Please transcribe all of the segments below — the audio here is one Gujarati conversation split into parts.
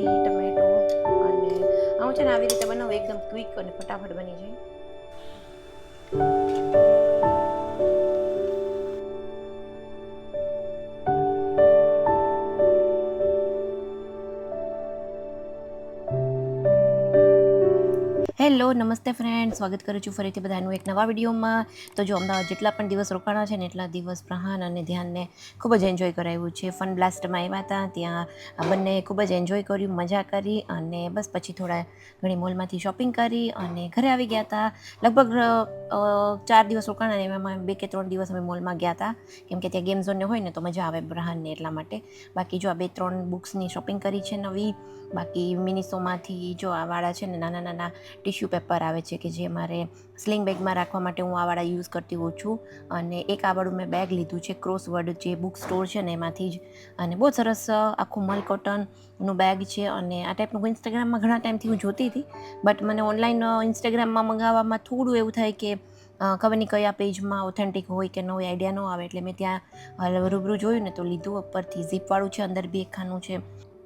દૂધી ટમેટું અને હું છે ને આવી રીતે બનાવું એકદમ ક્વિક અને ફટાફટ બની જાય. હેલો નમસ્તે ફ્રેન્ડ, સ્વાગત કરું છું ફરીથી બધાનું એક નવા વિડીયોમાં. તો જો અમદાવાદ જેટલા પણ દિવસ રોકાણા છે ને એટલા દિવસ પ્રહાન અને ધ્યાનને ખૂબ જ એન્જોય કરાવ્યું છે. ફન બ્લાસ્ટમાં આવ્યા હતા, ત્યાં બંને ખૂબ જ એન્જોય કર્યું, મજા કરી અને બસ પછી થોડા ઘણી મોલમાંથી શોપિંગ કરી અને ઘરે આવી ગયા હતા. લગભગ 4 દિવસ રોકાણા ને એમાં 2 કે 3 દિવસ અમે મોલમાં ગયા હતા, કેમ કે ત્યાં ગેમ ઝોનને હોય ને તો મજા આવે પ્રહાનને એટલા માટે. બાકી જો આ 2-3 બુક્સની શોપિંગ કરી છે નવી. બાકી મિનિસોમાંથી જો આ વાળા છે ને નાના નાના ટિશ્યુ પેપર આવે છે કે જે મારે સ્લિંગ બેગમાં રાખવા માટે હું આ વાળા યુઝ કરતી હોઉં છું. અને એક આ વાળું મેં બેગ લીધું છે ક્રોસવર્ડ જે બુક સ્ટોર છે ને એમાંથી જ, અને બહુ સરસ આખું મલ કોટનનું બેગ છે. અને આ ટાઈપનું ઇન્સ્ટાગ્રામમાં ઘણા ટાઈમથી હું જોતી હતી, બટ મને ઓનલાઈન ઇન્સ્ટાગ્રામમાં મંગાવવામાં થોડું એવું થાય કે ખબર નહીં કયા પેજમાં ઓથેન્ટિક હોય કે ન હોય, આઈડિયા ન આવે. એટલે મેં ત્યાં રૂબરૂ જોયું ને તો લીધું. ઉપરથી ઝીપવાળું છે, અંદર બી એક ખાનું છે.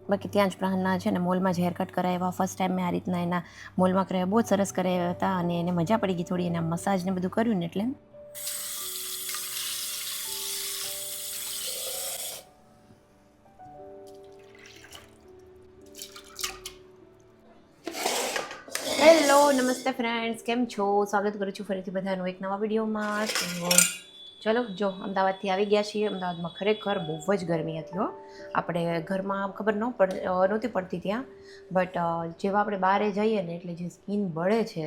બાકી ત્યાં જ પ્રાહના છે ને મોલમાં જ હેરકટ કરાવ્યા. ફર્સ્ટ ટાઈમ મેં આ રીતના એના મોલમાં કરાવ્યા, બહુ જ સરસ કરાવ્યા હતા અને એને મજા પડી ગઈ થોડી. એના મસાજ ને બધું કર્યું ને એટલે. હેલો નમસ્તે ફ્રેન્ડ્સ, કેમ છો? સ્વાગત કરું છું ફરીથી બધાનું એક નવા વિડીયોમાં. તો ચલો જો અમદાવાદથી આવી ગયા છીએ. અમદાવાદમાં ખરેખર બહુ જ ગરમી હતી હો. આપણે ઘરમાં ખબર નહોતી પડતી ત્યાં, બટ જેવા આપણે બહાર જઈએ ને એટલે જે સ્કિન બળે છે,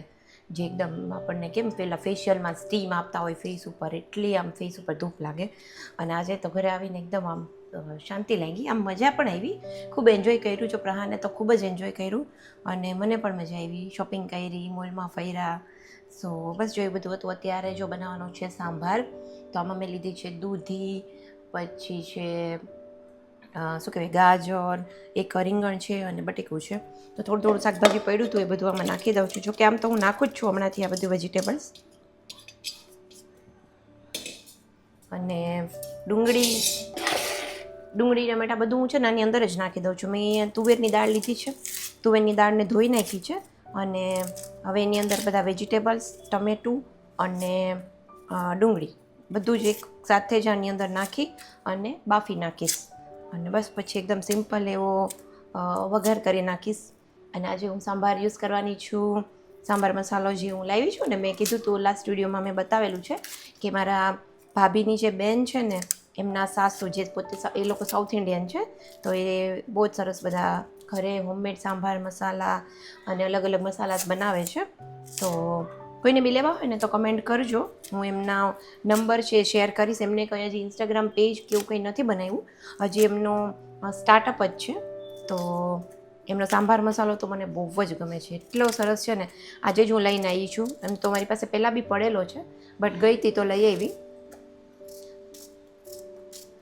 જે એકદમ આપણને કેમ પહેલાં ફેશિયલમાં સ્ટીમ આપતા હોય ફેસ ઉપર, એટલી આમ ફેસ ઉપર ધૂપ લાગે. અને આજે તો ઘરે આવીને એકદમ આમ શાંતિ લાગી, આમ મજા પણ આવી. ખૂબ એન્જોય કર્યું. જો પ્રહાને તો ખૂબ જ એન્જોય કર્યું અને મને પણ મજા આવી. શોપિંગ કરી, મોલમાં ફર્યા. સો બસ જો એ બધું હતું. અત્યારે જો બનાવવાનો છે સાંભાર. તો આમાં મેં લીધી છે દૂધી, પછી છે શું કહેવાય ગાજર, એક રીંગણ છે અને બટેકું છે. તો થોડું થોડું શાકભાજી પડ્યું હતું, એ બધું આમાં નાખી દઉં છું. જોકે આમ તો હું નાખું જ છું હમણાંથી આ બધું વેજીટેબલ્સ. અને ડુંગળી ટમેટા બધું હું છે ને આની અંદર જ નાખી દઉં છું. મેં તુવેરની દાળ લીધી છે, તુવેરની દાળને ધોઈ નાખી છે. અને હવે એની અંદર બધા વેજીટેબલ્સ, ટમેટું અને ડુંગળી બધું જ એક સાથે જ આની અંદર નાખી અને બાફી નાખીશ. અને બસ પછી એકદમ સિમ્પલ એવો વઘાર કરી નાખીશ. અને આજે હું સાંભાર યુઝ કરવાની છું. સાંભાર મસાલો જે હું લાવી છું ને, મેં કીધું તો લાસ્ટ વિડીયોમાં મેં બતાવેલું છે કે મારા ભાભીની જે બેન છે ને, એમના સાસુ જે પોતે એ લોકો સાઉથ ઇન્ડિયન છે, તો એ બહુ જ સરસ બધા ઘરે હોમમેડ સાંભાર મસાલા અને અલગ અલગ મસાલા બનાવે છે. તો કોઈને બી લેવા હોય ને તો કમેન્ટ કરજો, હું એમના નંબર છે શેર કરીશ. એમને કંઈ હજી ઇન્સ્ટાગ્રામ પેજ કે એવું કંઈ નથી બનાવ્યું, હજી એમનો સ્ટાર્ટઅપ જ છે. તો એમનો સાંભાર મસાલો તો મને બહુ જ ગમે છે, એટલો સરસ છે ને. આજે જ હું લઈને આવી છું. એમ તો મારી પાસે પહેલાં બી પડેલો છે, બટ ગઈ હતી તો લઈ આવી.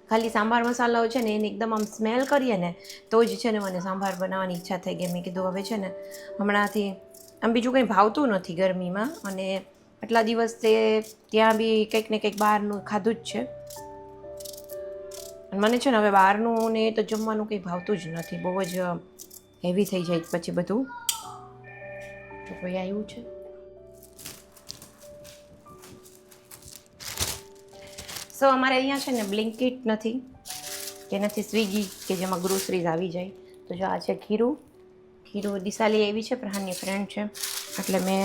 ખાલી સાંભાર મસાલો છે ને એને એકદમ આમ સ્મેલ કરીએ ને તો જ છે ને મને સાંભાર બનાવવાની ઈચ્છા થઈ ગઈ. મેં કીધું હવે છે ને હમણાંથી આમ બીજું કંઈ ભાવતું નથી ગરમીમાં, અને આટલા દિવસ તે ત્યાં બી કંઈક ને કંઈક બહારનું ખાધું જ છે. મને છે ને હવે બહારનું ને તો જમવાનું કંઈ ભાવતું જ નથી, બહુ જ હેવી થઈ જાય પછી બધું. તો કોઈ આવ્યું છે. સો અમારે અહીંયા છે ને બ્લિંકિટ નથી કે નથી સ્વિગી કે જેમાં ગ્રોસરીઝ આવી જાય. તો જો આ છે ખીરું દિશાલી એવી છે, પ્રહાનની ફ્રેન્ડ છે, એટલે મેં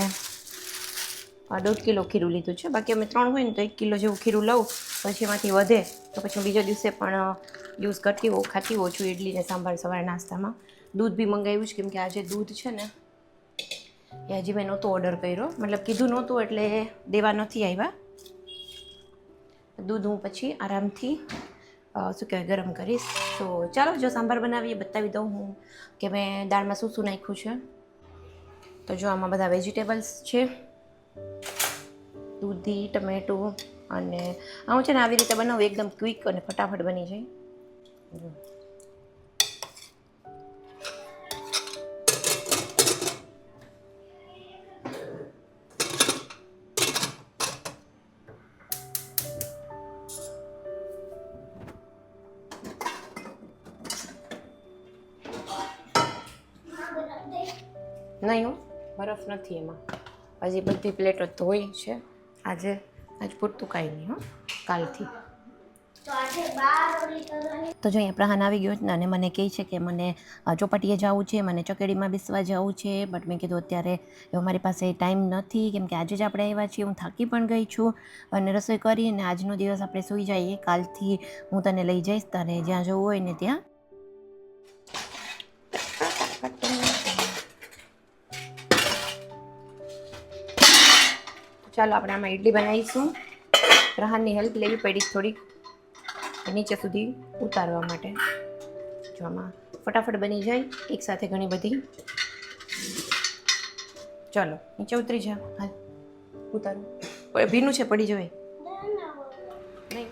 1.5 કિલો ખીરું લીધું છે. બાકી અમે 3 હોય ને તો 1 કિલો જેવું ખીરું લઉં, પછી એમાંથી વધે તો પછી હું બીજા દિવસે પણ યુઝ કરતી હોઉં, ખાતી હોઉં છું ઇડલી ને સાંભાર સવારે નાસ્તામાં. દૂધ બી મંગાવ્યું છે, કેમ કે આજે દૂધ છે ને એ હજી મેં નહોતો ઓર્ડર કર્યો, મતલબ કીધું નહોતું એટલે દેવા નથી આવ્યા. દૂધ હું પછી આરામથી શું કહેવાય ગરમ કરીશ. તો ચાલો જો સાંભાર બનાવીએ, બતાવી દઉં હું કે મેં દાળમાં શું શું નાખ્યું છે. તો જો આમાં બધા વેજીટેબલ્સ છે, દૂધી ટમેટું. અને હું છે ને આવી રીતે બનાવું એકદમ ક્વિક અને ફટાફટ બની જાય. નહીં હું બરફ નથી એમાં, હજી બધી પ્લેટો ધોઈ છે. આજ પૂરતું કાંઈ નહીં હો, કાલથી. તો જો અહીંયા પ્રહાન આવી ગયો ને અને મને કહે છે કે મને ચોપાટીએ જવું છે, મને ચકેડીમાં બેસવા જવું છે. બટ મેં કીધું અત્યારે મારી પાસે ટાઈમ નથી, કેમ કે આજે જ આપણે આવ્યા છીએ. હું થાકી પણ ગઈ છું અને રસોઈ કરીને આજનો દિવસ આપણે સૂઈ જઈએ. કાલથી હું તને લઈ જઈશ, તારે જ્યાં જવું હોય ને ત્યાં. ચાલો આપણે આમાં ઇડલી બનાવીશું. પ્રહાનની હેલ્પ લેવી પડી થોડીક નીચે સુધી ઉતારવા માટે. જો આમાં ફટાફટ બની જાય એક સાથે ઘણી બધી. ચાલો નીચે ઉતરી જા. હાલ ઉતારું, ભીનું છે, પડી જવાય નહીં.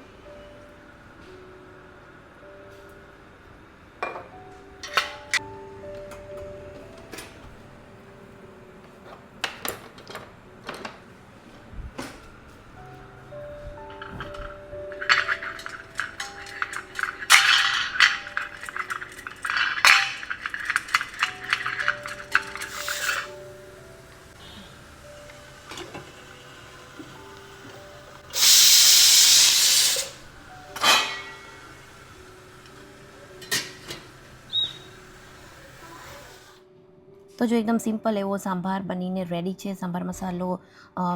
તો જો એકદમ સિમ્પલ એવો સાંભાર બનીને રેડી છે. સાંભાર મસાલો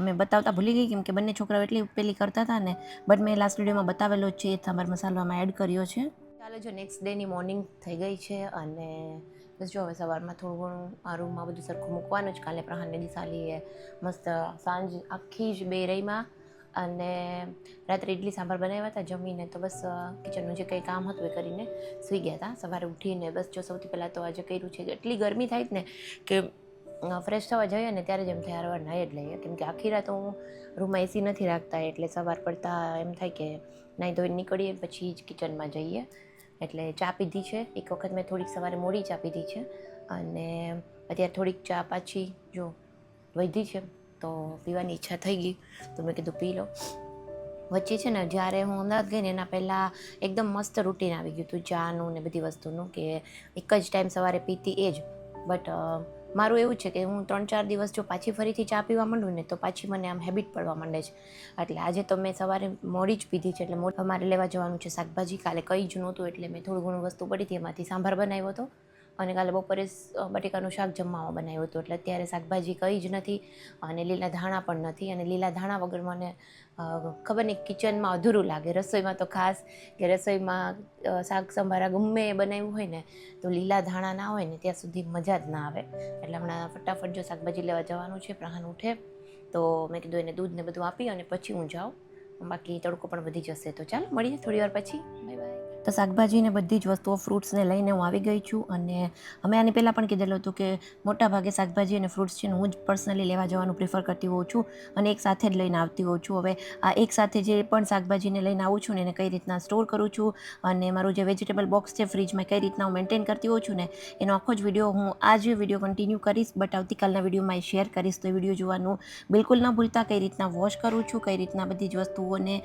મેં બતાવતા ભૂલી ગઈ, કેમ કે બંને છોકરાઓ એટલી પેલી કરતા હતા ને. બટ મેં લાસ્ટ વિડીયોમાં બતાવેલો છે, સાંભાર મસાલો આમાં એડ કર્યો છે. ચાલો જો નેક્સ્ટ ડેની મોર્નિંગ થઈ ગઈ છે અને બસ જો હવે સવારમાં થોડું ઘણું આ રૂમમાં બધું સરખું મૂકવાનું જ. કાલે પ્રહાનને દિશાલીએ મસ્ત સાંજ આખી જ બે રહીમાં અને રાત્રે ઇડલી સાંભાર બનાવ્યા હતા. જમીને તો બસ કિચનનું જે કંઈ કામ હતું એ કરીને સૂઈ ગયા હતા. સવારે ઉઠીને બસ જો સૌથી પહેલાં તો આજે કર્યું છે કે એટલી ગરમી થાય ને કે ફ્રેશ થવા જઈએ ને ત્યારે જ એમ થાય વાર નાહી જ લઈએ, કેમ કે આખી રાત હું રૂમમાં એસી નથી રાખતા, એટલે સવાર પડતા એમ થાય કે નાહી ધોઈને નીકળીએ પછી જ કિચનમાં જઈએ. એટલે ચા પીધી છે. એક વખત મેં થોડીક સવારે મોડી ચા પીધી છે અને અત્યારે થોડીક ચા પાછી જો વધી છે તો પીવાની ઈચ્છા થઈ ગઈ, તો મેં કીધું પી લો. વચ્ચે છે ને જ્યારે હું અમદાવાદ ગઈ ને એના પહેલાં એકદમ મસ્ત રૂટીન આવી ગયું હતું ચાનું ને બધી વસ્તુનું, કે એક જ ટાઈમ સવારે પીતી એ જ. બટ મારું એવું છે કે હું 3-4 દિવસ જો પાછી ફરીથી ચા પીવા માંડું ને તો પાછી મને આમ હેબિટ પડવા માંડે છે. એટલે આજે તો મેં સવારે મોડી જ પીધી છે. એટલે અમારે લેવા જવાનું છે શાકભાજી. કાલે કંઈ જ નહોતું એટલે મેં થોડું ઘણું વસ્તુ પડી હતી એમાંથી સાંભાર બનાવ્યો હતો અને કાલે બપોરે બટેકાનું શાક જમવામાં બનાવ્યું હતું. એટલે અત્યારે શાકભાજી કંઈ જ નથી અને લીલા ધાણા પણ નથી. અને લીલા ધાણા વગર મને ખબર નહીં કિચનમાં અધૂરું લાગે. રસોઈમાં તો ખાસ કે રસોઈમાં શાક સંભારા ગમે એ બનાવ્યું હોય ને તો લીલા ધાણા ના હોય ને ત્યાં સુધી મજા જ ના આવે. એટલે હમણાં ફટાફટ જો શાકભાજી લેવા જવાનું છે. પ્રહાન ઉઠે તો મેં કીધું એને દૂધ ને બધું આપી અને પછી હું જાઉં, બાકી તડકો પણ વધી જશે. તો ચાલ મળીએ થોડી વાર પછી. Bye bye. તો શાકભાજીને બધી જ વસ્તુઓ ફ્રૂટ્સને લઈને હું આવી ગઈ છું અને અમે આની પહેલાં પણ કીધેલું હતું કે મોટા ભાગે શાકભાજી અને ફ્રૂટ્સ છે ને હું જ પર્સનલી લેવા જવાનું પ્રિફર કરતી હોઉં છું અને એક સાથે જ લઈને આવતી હોઉં છું. હવે આ એક સાથે જે પણ શાકભાજીને લઈને આવું છું ને એને કઈ રીતના સ્ટોર કરું છું અને મારું જે વેજીટેબલ બોક્સ છે ફ્રીજમાં કઈ રીતના હું મેન્ટેન કરતી હોઉં છું ને એનો આખો જ વિડીયો હું આ જ વિડીયો કન્ટિન્યુ કરીશ. બટ આવતીકાલના વિડીયોમાં એ શેર કરીશ, તો એ વિડીયો જોવાનું બિલકુલ ન ભૂલતા. કઈ રીતના વોશ કરું છું, કઈ રીતના બધી જ વસ્તુઓને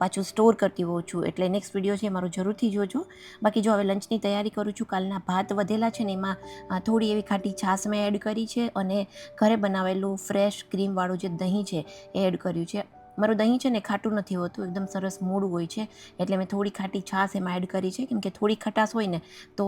પાછું સ્ટોર કરતી હોઉં છું. એટલે નેક્સ્ટ વિડીયો છે મારો જરૂરથી જોજો. બાકી જો હવે લંચની તૈયારી કરું છું. કાલના ભાત વધેલા છે ને એમાં થોડી એવી ખાટી છાશ મેં એડ કરી છે અને ઘરે બનાવેલું ફ્રેશ ક્રીમવાળું જે દહીં છે એ એડ કર્યું છે. મારું દહીં છે ને ખાટું નથી હોતું, એકદમ સરસ મોડું હોય છે, એટલે મેં થોડી ખાટી છાશ એમાં એડ કરી છે, કેમ કે થોડી ખટાશ હોય ને તો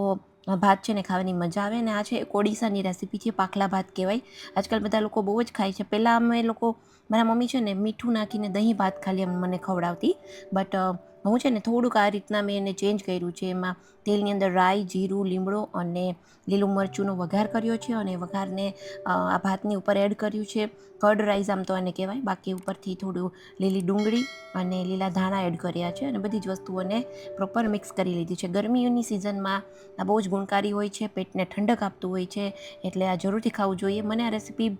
ભાત છે ને ખાવાની મજા આવે. ને આ છે ઓડિશાની રેસીપી છે, પાખલા ભાત કહેવાય. આજકાલ બધા લોકો બહુ જ ખાય છે. પહેલાં અમે લોકો, મારા મમ્મી છે ને મીઠું નાખીને દહીં ભાત ખાલી મને ખવડાવતી, બટ હું છે ને થોડુંક આ રીતના મેં એને ચેન્જ કર્યું છે. એમાં તેલની અંદર રાઈ, જીરું, લીમડો અને લીલું મરચુંનો વઘાર કર્યો છે અને વઘારને આ ભાતની ઉપર એડ કર્યું છે. કર્ડ રાઈસ આમ તો એને કહેવાય. બાકી ઉપરથી થોડું લીલી ડુંગળી અને લીલા ધાણા એડ કર્યા છે અને બધી જ વસ્તુઓને પ્રોપર મિક્સ કરી લીધી છે. ગરમીઓની સિઝનમાં આ બહુ જ ગુણકારી હોય છે, પેટને ઠંડક આપતું હોય છે, એટલે આ જરૂરથી ખાવું જોઈએ. મને આ રેસીપી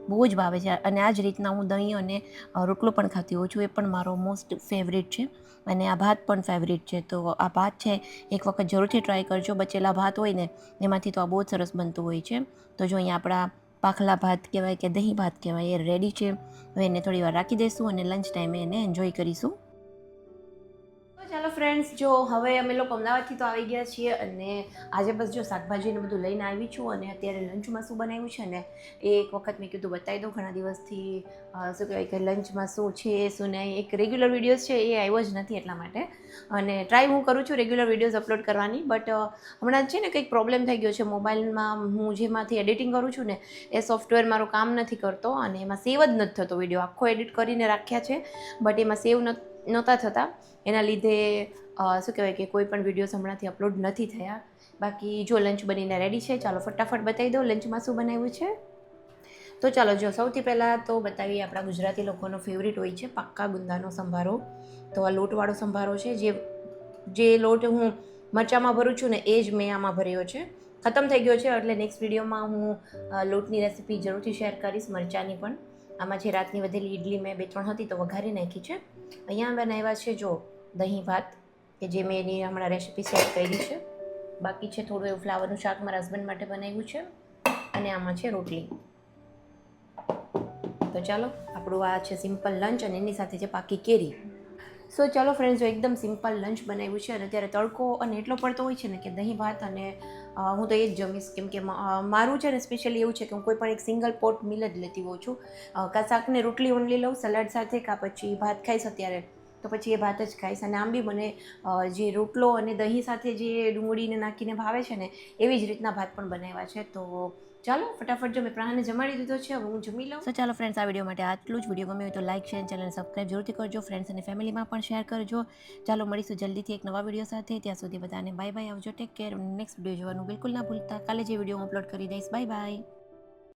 બહુ જ ભાવે છે અને આ જ રીતના હું દહીં અને રોટલો પણ ખાતી હોઉં છું. એ પણ મારો મોસ્ટ ફેવરેટ છે અને આ ભાત પણ ફેવરેટ છે. તો આ ભાત છે એક વખત જરૂરથી ટ્રાય કરજો. બચેલા ભાત હોય ને એમાંથી તો આ બહુ જ સરસ બનતું હોય છે. તો જો અહીંયા આપણા પાખલા ભાત કહેવાય કે દહીં ભાત કહેવાય એ રેડી છે. હવે એને થોડી વાર રાખી દઈશું અને લંચ ટાઈમે એને એન્જોય કરીશું. ચાલો ફ્રેન્ડ્સ, જો હવે અમે લોકો અમદાવાદથી તો આવી ગયા છીએ અને આજે બસ જો શાકભાજીને બધું લઈને આવી છું અને અત્યારે લંચમાં શું બનાવ્યું છે ને એ એક વખત મેં કીધું બતાવી દઉં. ઘણા દિવસથી શું કહેવાય કે લંચમાં શું છે શું નહીં, એક રેગ્યુલર વિડીયોઝ છે એ આવ્યો જ નથી એટલા માટે, અને ટ્રાય હું કરું છું રેગ્યુલર વિડીયોઝ અપલોડ કરવાની, બટ હમણાં છે ને કંઈક પ્રોબ્લેમ થઈ ગયો છે મોબાઈલમાં. હું જેમાંથી એડિટિંગ કરું છું ને એ સોફ્ટવેર મારું કામ નથી કરતો અને એમાં સેવ જ નથી થતો. વિડીયો આખો એડિટ કરીને રાખ્યા છે બટ એમાં સેવ નહોતા થતા, એના લીધે શું કહેવાય કે કોઈ પણ વિડીયોઝ હમણાંથી અપલોડ નથી થયા. બાકી જો લંચ બનીને રેડી છે, ચાલો ફટાફટ બતાવી દઉં લંચમાં શું બનાવ્યું છે. તો ચાલો જો સૌથી પહેલાં તો બતાવીએ આપણા ગુજરાતી લોકોનો ફેવરિટ હોય છે પાક્કા ગુંદાનો સંભારો. તો આ લોટવાળો સંભારો છે, જે લોટ હું મરચાંમાં ભરું છું ને એ જ મેં આમાં ભર્યો છે. ખતમ થઈ ગયો છે એટલે નેક્સ્ટ વિડીયોમાં હું લોટની રેસીપી જરૂરથી શેર કરીશ, મરચાંની પણ. આમાં જે રાતની વધેલી ઇડલી મેં 2-3 હતી તો વઘારી નાખી છે. અહીંયા બનાવ્યા છે જો દહીં ભાત, કે જે મેં એની હમણાં રેસીપી શેર કરી છે. બાકી છે થોડું એવું ફ્લાવરનું શાક મારા હસબન્ડ માટે બનાવ્યું છે અને આમાં છે રોટલી. તો ચાલો આપણું આ છે સિમ્પલ લંચ અને એની સાથે છે પાકી કેરી. સો ચાલો ફ્રેન્ડ્સ, જો એકદમ સિમ્પલ લંચ બનાવ્યું છે અને અત્યારે તડકો અને એટલો પડતો હોય છે ને કે દહીં ભાત અને હું તો એ જ જમીશ, કેમ કે મારું છે ને સ્પેશિયલી એવું છે કે હું કોઈ પણ એક સિંગલ પોટ મીલ જ લેતી હોઉં છું. કાં શાકને રોટલી ઓનલી લઉં સલાડ સાથે, કાં પછી ભાત ખાઈશ અત્યારે તો પછી એ ભાત જ ખાઈશ. અને આમ બી મને જે રોટલો અને દહીં સાથે જે ડુંગળીને નાખીને ભાવે છે ને એવી જ રીતના ભાત પણ બનાવ્યા છે. તો ચાલો ફટાફટ જો મેં પ્રાણને જમાડી દીધો છે, હવે હું જમી લઉં. તો ચાલો ફ્રેન્ડ્સ, આ વિડીયો માટે આટલું જ. વિડીયો ગમે હોય તો લાઇક શેર ચેનલને સબસ્ક્રાઈબ જરૂરથી કરજો. ફ્રેન્ડ્સ અને ફેમિલીમાં પણ શેર કરજો. ચાલો મળીશું જલ્દીથી એક નવા વિડીયો સાથે. ત્યાં સુધી બધાને બાય બાય, આવજો, ટેક કેર. નેક્સ્ટ વિડીયો જોવાનું બિલકુલ ના ભૂલતા. કાલે જે વિડીયો હું અપલોડ કરી દઈશ. Bye bye.